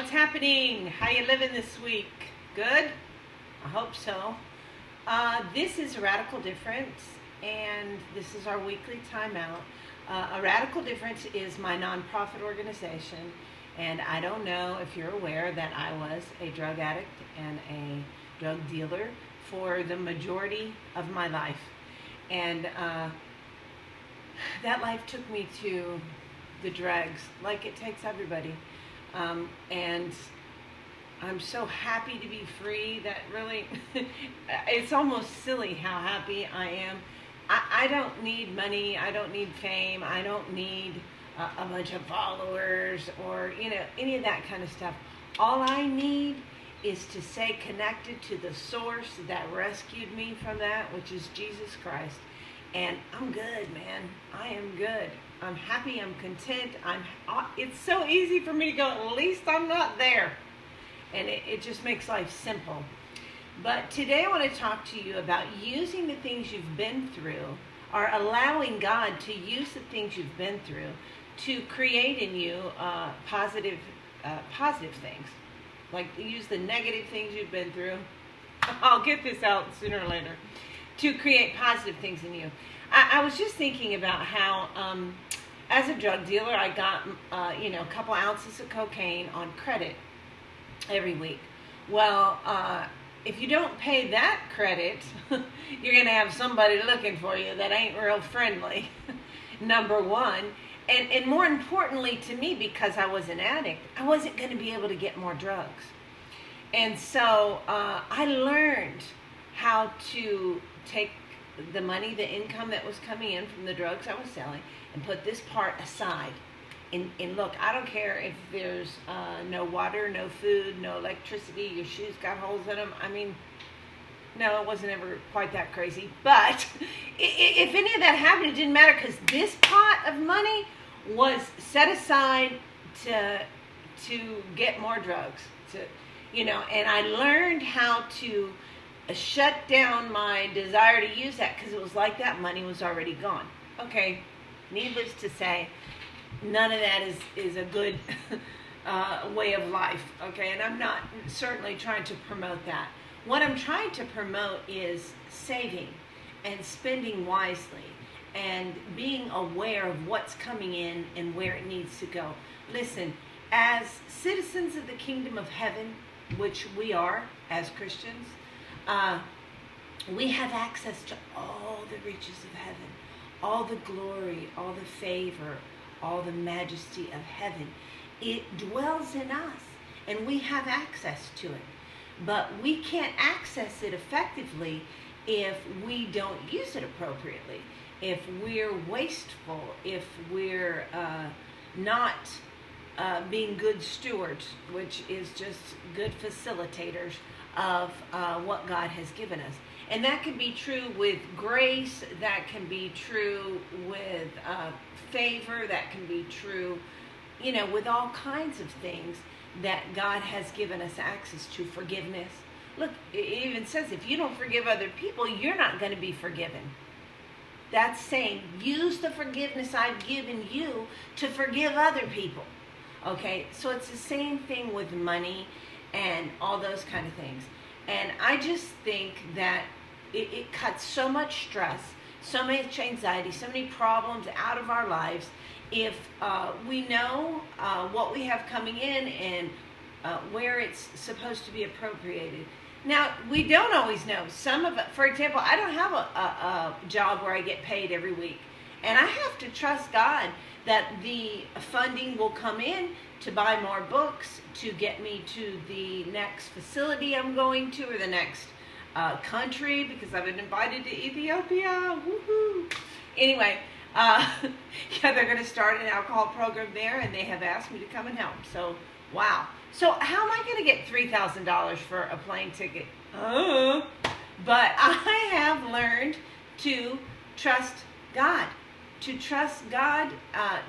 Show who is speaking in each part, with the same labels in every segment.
Speaker 1: what's happening? How you living this week? Good? I hope so. This is Radical Difference, and this is our weekly timeout. A Radical Difference is my nonprofit organization, and I don't know if you're aware that I was a drug addict and a drug dealer for the majority of my life. And that life took me to the dregs, like it takes everybody. And I'm so happy to be free that really, it's almost silly how happy I am. I don't need money. I don't need fame. I don't need a bunch of followers or, any of that kind of stuff. All I need is to stay connected to the source that rescued me from that, which is Jesus Christ. And I'm good, man. I am good. I'm happy. I'm content. It's so easy for me to go, at least I'm not there. And it just makes life simple. But today I want to talk to you about using the things you've been through, or allowing God to use the things you've been through to create in you positive things. Like use the negative things you've been through. I'll get this out sooner or later. To create positive things in you. I was just thinking about how, as a drug dealer, I got, a couple ounces of cocaine on credit every week. Well, if you don't pay that credit, you're going to have somebody looking for you that ain't real friendly, number one. And more importantly to me, because I was an addict, I wasn't going to be able to get more drugs. And so I learned how to take the money, the income that was coming in from the drugs I was selling, and put this part aside. And look, I don't care if there's no water, no food, no electricity, your shoes got holes in them. I mean, no, it wasn't ever quite that crazy. But if any of that happened, it didn't matter, because this pot of money was set aside to get more drugs. And I learned how to shut down my desire to use that, because it was like that money was already gone. Okay, needless to say, none of that is a good way of life, okay? And I'm not certainly trying to promote that. What I'm trying to promote is saving and spending wisely and being aware of what's coming in and where it needs to go. Listen, as citizens of the kingdom of heaven, which we are as Christians, we have access to all the riches of heaven, all the glory, all the favor, all the majesty of heaven. It dwells in us, and we have access to it. But we can't access it effectively if we don't use it appropriately, if we're wasteful, if we're not being good stewards, which is just good facilitators of what God has given us. And that can be true with grace, that can be true with favor, that can be true, with all kinds of things that God has given us access to. Forgiveness. Look, it even says if you don't forgive other people, you're not going to be forgiven. That's saying use the forgiveness I've given you to forgive other people. Okay, so it's the same thing with money and all those kind of things. And I just think that it cuts so much stress, so much anxiety, so many problems out of our lives if we know what we have coming in and where it's supposed to be appropriated. Now, we don't always know. Some of it, for example, I don't have a job where I get paid every week. And I have to trust God that the funding will come in to buy more books, to get me to the next facility I'm going to, or the next country, because I've been invited to Ethiopia. Woohoo! Anyway, they're going to start an alcohol program there, and they have asked me to come and help. So, wow. So how am I going to get $3,000 for a plane ticket? But I have learned to trust God. To trust God,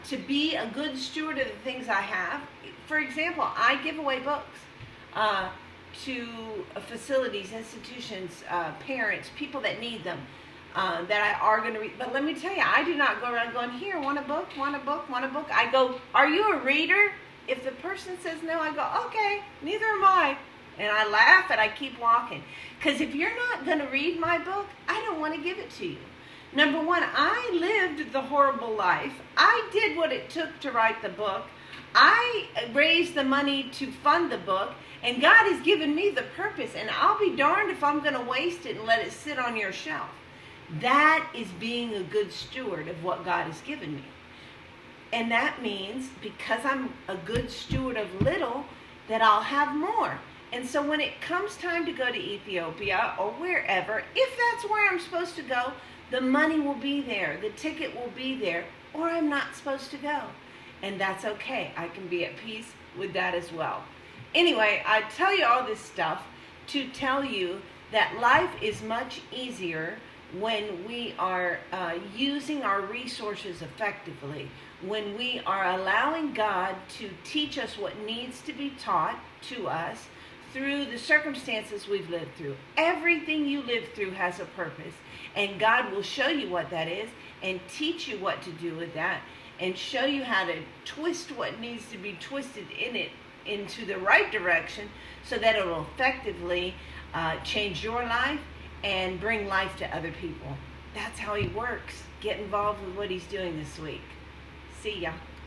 Speaker 1: to be a good steward of the things I have. For example, I give away books to facilities, institutions, parents, people that need them, that I are going to read. But let me tell you, I do not go around going, here, want a book, want a book, want a book. I go, are you a reader? If the person says no, I go, okay, neither am I. And I laugh and I keep walking. Because if you're not going to read my book, I don't want to give it to you. Number one, I lived the horrible life. I did what it took to write the book. I raised the money to fund the book. And God has given me the purpose. And I'll be darned if I'm going to waste it and let it sit on your shelf. That is being a good steward of what God has given me. And that means because I'm a good steward of little, that I'll have more. And so when it comes time to go to Ethiopia or wherever, if that's where I'm supposed to go, the money will be there, the ticket will be there, or I'm not supposed to go. And that's okay. I can be at peace with that as well. Anyway, I tell you all this stuff to tell you that life is much easier when we are using our resources effectively, when we are allowing God to teach us what needs to be taught to us through the circumstances we've lived through. Everything you live through has a purpose, and God will show you what that is and teach you what to do with that and show you how to twist what needs to be twisted in it into the right direction so that it will effectively change your life and bring life to other people. That's how he works. Get involved with what he's doing this week. See ya.